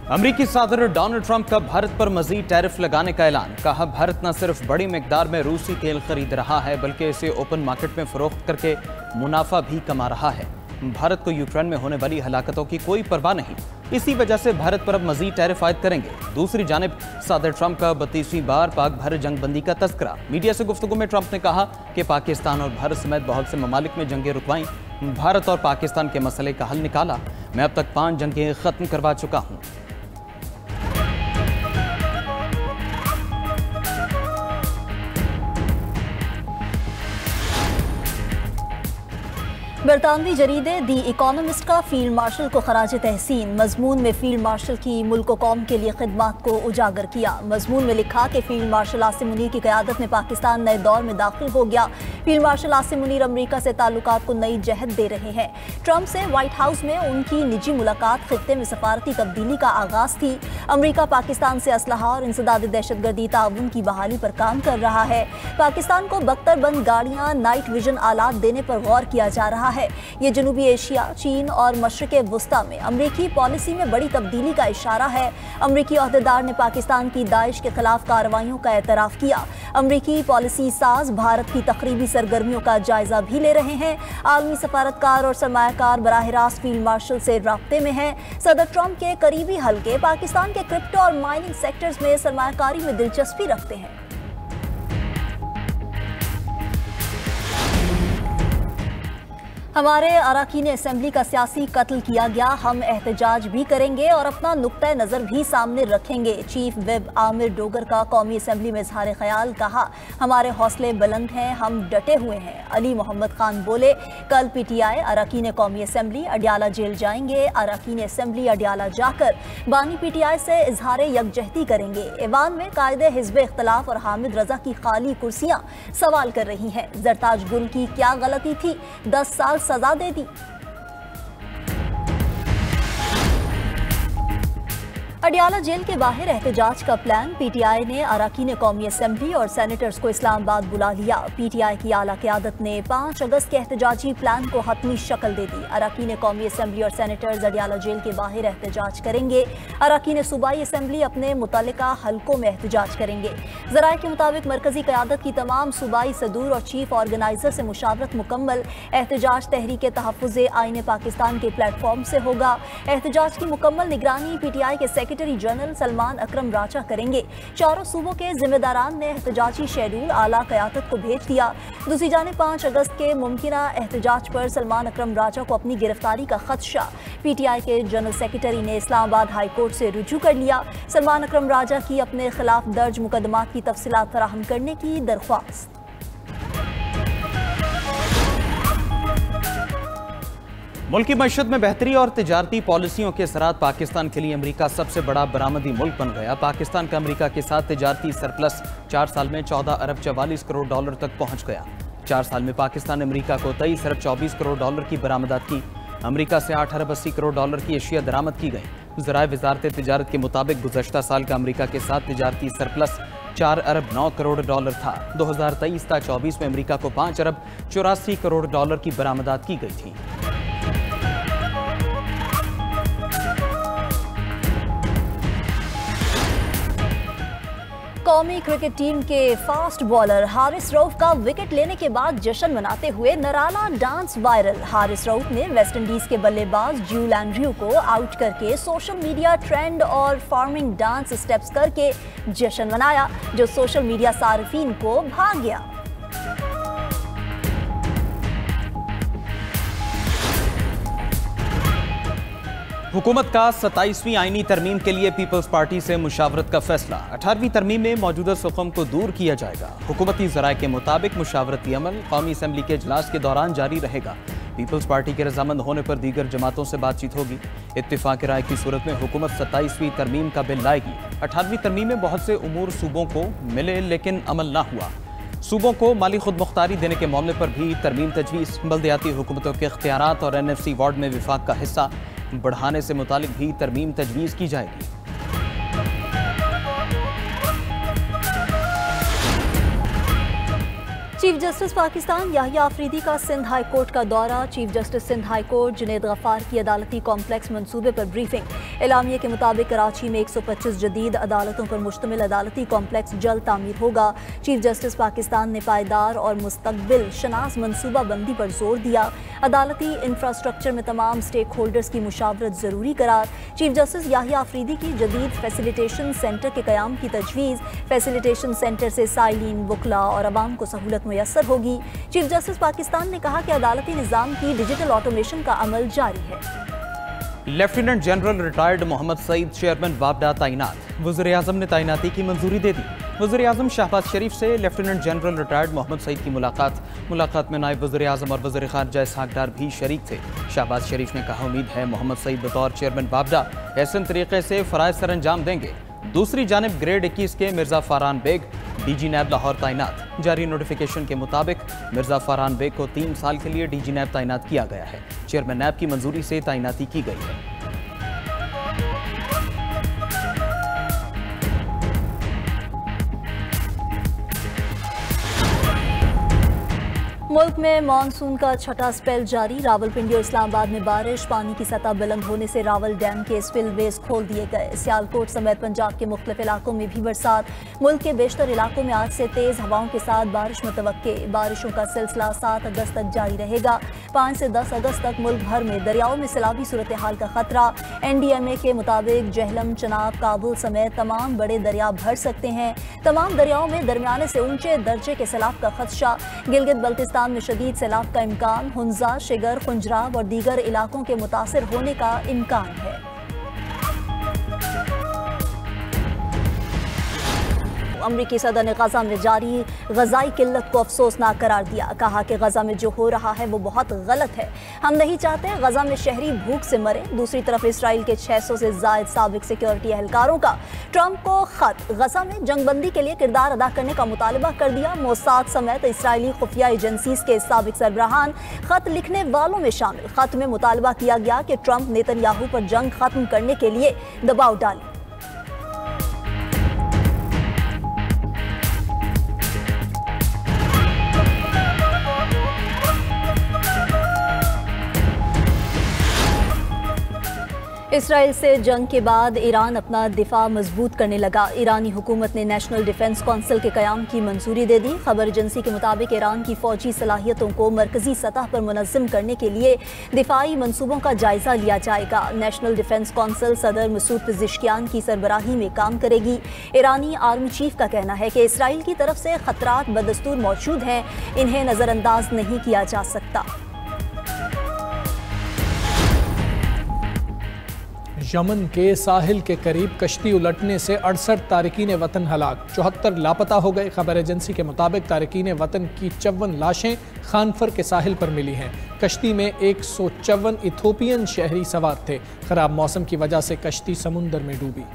अमरीकी सदर Donald Trump का भारत पर मजीद टैरिफ लगाने का ऐलान। कहा, भारत न सिर्फ बड़ी मिकदार में रूसी तेल खरीद रहा है बल्कि इसे ओपन मार्केट में फरोख्त करके मुनाफा भी कमा रहा है। भारत को यूक्रेन में होने वाली हलाकतों की कोई परवाह नहीं, इसी वजह से भारत पर अब मजीद टैरिफ आयद करेंगे। दूसरी जानिब सदर ट्रंप का 32वीं बार पाक भारत जंगबंदी का तस्करा। मीडिया से गुफ्तगू में ट्रंप ने कहा कि पाकिस्तान और भारत समेत बहुत से ममालिक में जंगें रुकवाई, भारत और पाकिस्तान के मसले का हल निकाला। मैं अब तक 5 जंगें खत्म करवा चुका हूं। बरतानवी जरीदे दी इकोनॉमिस्ट का फील्ड मार्शल को खराज तहसीन। मजमून में फील्ड मार्शल की मुल्क व कौम के लिए खिदमात को उजागर किया। मजमून में लिखा कि फील्ड मार्शल आसिम मुनीर की क़यादत में पाकिस्तान नए दौर में दाखिल हो गया। फील्ड मार्शल आसिम मुनीर अमरीका से ताल्लुकात को नई जहत दे रहे हैं। ट्रंप से व्हाइट हाउस में उनकी निजी मुलाकात खित्ते में सफारती तब्दीली का आगाज थी। अमरीका पाकिस्तान से असलहा और इंसदाद दहशतगर्दी ताउन की बहाली पर काम कर रहा है। पाकिस्तान को बख्तरबंद गाड़ियां, नाइट विजन आलात देने पर गौर किया जा रहा है। ये जनूबी एशिया, चीन और मशरिक़े वुस्ता में अमरीकी पॉलिसी में बड़ी तब्दीली का इशारा है। अमरीकी अहदेदार ने पाकिस्तान की दाइश के खिलाफ कार्रवाइयों का एतराफ़ किया। अमरीकी पॉलिसी साज भारत की तकरीबी सरगर्मियों का जायजा भी ले रहे हैं। आलमी सफारतकार और सरमायाकार बराह रास्त फील्ड मार्शल से राब्ते में हैं। सदर ट्रंप के करीबी हल्के पाकिस्तान के क्रिप्टो और माइनिंग सेक्टर्स में सरमायाकारी में दिलचस्पी रखते हैं। हमारे अरकान असेंबली का सियासी कत्ल किया गया, हम एहतजाज भी करेंगे और अपना नुक्ता नज़र भी सामने रखेंगे। चीफ विप आमिर डोगर का कौमी असेंबली में इजहार ख्याल। कहा, हमारे हौसले बुलंद हैं, हम डटे हुए हैं। अली मोहम्मद खान बोले, कल PTI अरकान कौमी असेंबली अडियाला जेल जाएंगे। अरकान असेंबली अडियाला जाकर बानी PTI से इजहार यकजहती करेंगे। ऐवान में कायदे हिज़्ब इख्तलाफ और हामिद रजा की खाली कुर्सियां सवाल कर रही हैं। जरताज गुल की क्या गलती थी, 10 साल सजा दे दी। अडियाला जेल के बाहर एहतजाज का प्लान। PTI ने अरकान कौमी असेंबली और सेनेटर्स को इस्लामाबाद बुला लिया। PTI की आला क़यादत ने 5 अगस्त के एहतजाजी प्लान को हतमी शक्ल दे दी। अरकान कौमी असेंबली और सेनेटर्स अडियाला जेल के बाहर एहतजाज करेंगे। अरकान सूबाई असेंबली अपने मुतल्लिका हल्कों में एहतजाज करेंगे। ज़राए के मुताबिक मरकजी क़यादत की तमाम सूबाई सदूर और चीफ ऑर्गेनाइजर से मुशावरत मुकम्मल। एहतजाज तहरीक तहफ़्फ़ुज़ आईन पाकिस्तान के प्लेटफॉर्म से होगा। एहतजाज की मुकम्मल निगरानी PTI के सेक्रेटरी जनरल सलमान अकरम राजा करेंगे। चारों सूबों के जिम्मेदारान ने एहतजाजी शेड्यूल आला क़यादत को भेज दिया। दूसरी जानिब 5 अगस्त के मुमकिना एहतजाज पर सलमान अकरम राजा को अपनी गिरफ्तारी का खदशा। PTI के जनरल सेक्रेटरी ने इस्लामाबाद हाई कोर्ट से रुजू कर लिया। सलमान अकरम राजा की अपने खिलाफ दर्ज मुकदमात की तफसीलात फराहम करने की दरख्वास्त। मुल्क की मईशत में बेहतरी और तिजारती पॉलिसियों के असरात पाकिस्तान के लिए अमरीका सबसे बड़ा बरामदी मुल्क बन गया। पाकिस्तान का अमरीका के साथ तिजारती सरप्लस 4 साल में 14 अरब 44 करोड़ डॉलर तक पहुंच गया। 4 साल में पाकिस्तान ने अमरीका को 23 अरब 24 करोड़ डॉलर की बरामदात की। अमरीका से 8 अरब 80 करोड़ डॉलर की अशिया दरामद की गई। ज़राए वज़ारत तिजारत के मुताबिक गुज़श्ता साल का अमरीका के साथ तिजारती सरप्लस 4 अरब 9 करोड़ डॉलर था। 2023-24 में अमरीका को 5 अरब 84 करोड़ डॉलर की बरामदात की गई थी। कौमी क्रिकेट टीम के फास्ट बॉलर हारिस रऊफ का विकेट लेने के बाद जश्न मनाते हुए नराला डांस वायरल। हारिस रऊफ ने वेस्टइंडीज के बल्लेबाज जूल एंड्रयू को आउट करके सोशल मीडिया ट्रेंड और फार्मिंग डांस स्टेप्स करके जश्न मनाया, जो सोशल मीडिया सारिफीन को भा गया। हुकूमत का 27वीं आईनी तरमीम के लिए पीपल्स पार्टी से मुशावरत का फैसला। 18वीं तरमीम में मौजूदा सुकम को दूर किया जाएगा। हुकूमती ज़राए के मुताबिक मुशावरती अमल कौमी असम्बली के इजलास के दौरान जारी रहेगा। पीपल्स पार्टी के रजामंद होने पर दीगर जमातों से बातचीत होगी। इत्तिफाक राय की सूरत में हुकूमत 27वीं तरमीम का बिल लाएगी। 18वीं तरमीम में बहुत से उमूर सूबों को मिले लेकिन अमल ना हुआ। सूबों को माली खुद मुख्तारी देने के मामले पर भी तरमीम तजवीज़। बल्दियाती हुकूमतों के इख्तियारात और NFC वार्ड में विफाक का हिस्सा बढ़ाने से मुतालिक भी तरमीम तजवीज़ की जाएगी। चीफ जस्टिस पाकिस्तान याहिया आफरीदी का सिंध हाई कोर्ट का दौरा। Chief justice Sindh high court Junaid Ghaffar की अदालती कॉम्प्लेक्स मंसूबे पर ब्रीफिंग। एलामिया के मुताबिक कराची में 125 जदीद अदालतों पर मुश्तमिल अदालती कॉम्प्लेक्स जल्द तामीर होगा। चीफ जस्टिस पाकिस्तान ने पायदार और मुस्तकबिल शनास मनसूबा बंदी पर जोर दिया। अदालती इंफ्रास्ट्रक्चर में तमाम स्टेक होल्डर्स की मुशावरत ज़रूरी करार। चीफ जस्टिस याहिया आफरीदी की जदीद फैसिलिटेशन सेंटर के क़याम की तजवीज़। फैसिलिटेशन सेंटर से साइलिन, वकला और अवाम को सहूलत मुयस्सर होगी। चीफ जस्टिस पाकिस्तान ने कहा कि अदालती निज़ाम की डिजिटल ऑटोमेशन का अमल जारी है। Lieutenant general retired Mohammad Saeed chairman वापडा तैनात। वज़ीर-ए-आज़म ने तैनाती की मंजूरी दे दी। वज़ीर-ए-आज़म शहबाज शरीफ से lieutenant general retired Mohammad Saeed की मुलाकात में नायब वज़ीर-ए-आज़म और वज़ीर ख़ारजा इसहाक़ डार भी शरीक थे। शहबाज शरीफ ने कहा, उम्मीद है मोहम्मद सईद बतौर चेयरमैन वापडा ऐसे तरीके से फ़राइज़ सर अंजाम देंगे। दूसरी जानिब ग्रेड 21 के मिर्ज़ा फ़ारान बेग डीजी नैब लाहौर तैनात। जारी नोटिफिकेशन के मुताबिक मिर्ज़ा फ़ारान बेग को 3 साल के लिए डीजी नैब तैनात किया गया है। चेयरमैन नैब की मंजूरी से तैनाती की गई है। मुल्क में मानसून का छठा स्पेल जारी। रावलपिंडी और इस्लामाबाद में बारिश। पानी की सतह बुलंद होने से रावल डैम के स्पिलवेज खोल दिए गए। सियालकोट समेत पंजाब के मुख्तलिफ इलाकों में भी बरसात। मुल्क के बेशतर इलाकों में आज से तेज हवाओं के साथ बारिश मुतवक्के। बारिशों का सिलसिला 7 अगस्त तक जारी रहेगा। 5 से 10 अगस्त तक मुल्क भर में दरियाओं में सैलाबी सूरत हाल का खतरा। NDMA के मुताबिक जहलम, चनाब, काबुल समेत तमाम बड़े दरिया भर सकते हैं। तमाम दरियाओं में दरमियाने से ऊंचे दर्जे के सैलाब का खदशा। गिलगित बल्तिस्तान में शदीद सैलाब का इम्कान। हुंजा, शिगर, खुंजराब और दीगर इलाकों के मुतासिर होने का इम्कान है। अमरीकी सदर ने गजा में जारी गजाई किल्लत को अफसोसनाक करार दिया। कहा कि गजा में जो हो रहा है वो बहुत गलत है। हम नहीं चाहते गजा में शहरी भूख से मरे। दूसरी तरफ इसराइल के 600 से जायद साबिक सिक्योरिटी एहलकारों का ट्रंप को खत। गजा में जंगबंदी के लिए किरदार अदा करने का मुतालबा कर दिया। मोसाद समेत इसराइली खुफिया एजेंसीज के साबिक सरबराहान खत लिखने वालों में शामिल। खत में मुतालबा किया गया कि ट्रंप नेतन्याहू पर जंग खत्म करने के लिए दबाव डाले। इसराइल से जंग के बाद ईरान अपना दिफा मजबूत करने लगा। ईरानी हुकूमत ने नेशनल डिफेंस काउंसिल के क़याम की मंजूरी दे दी। खबर एजेंसी के मुताबिक ईरान की फौजी सलाहियतों को मरकजी सतह पर मुनज़्ज़म करने के लिए दिफाई मंसूबों का जायजा लिया जाएगा। नेशनल डिफेंस काउंसिल सदर मसूद पेज़ेश्कियान की सरबराही में काम करेगी। ईरानी आर्मी चीफ का कहना है कि इसराइल की तरफ से खतरात बदस्तूर मौजूद हैं, इन्हें नज़रअंदाज नहीं किया जा सकता। यमन के साहिल के करीब कश्ती उलटने से 68 तारकीन वतन हलाक, 74 लापता हो गए। खबर एजेंसी के मुताबिक तारकीन वतन की 54 लाशें खानफर के साहिल पर मिली हैं। कश्ती में 154 इथोपियन शहरी सवार थे। खराब मौसम की वजह से कश्ती समुंदर में डूबी।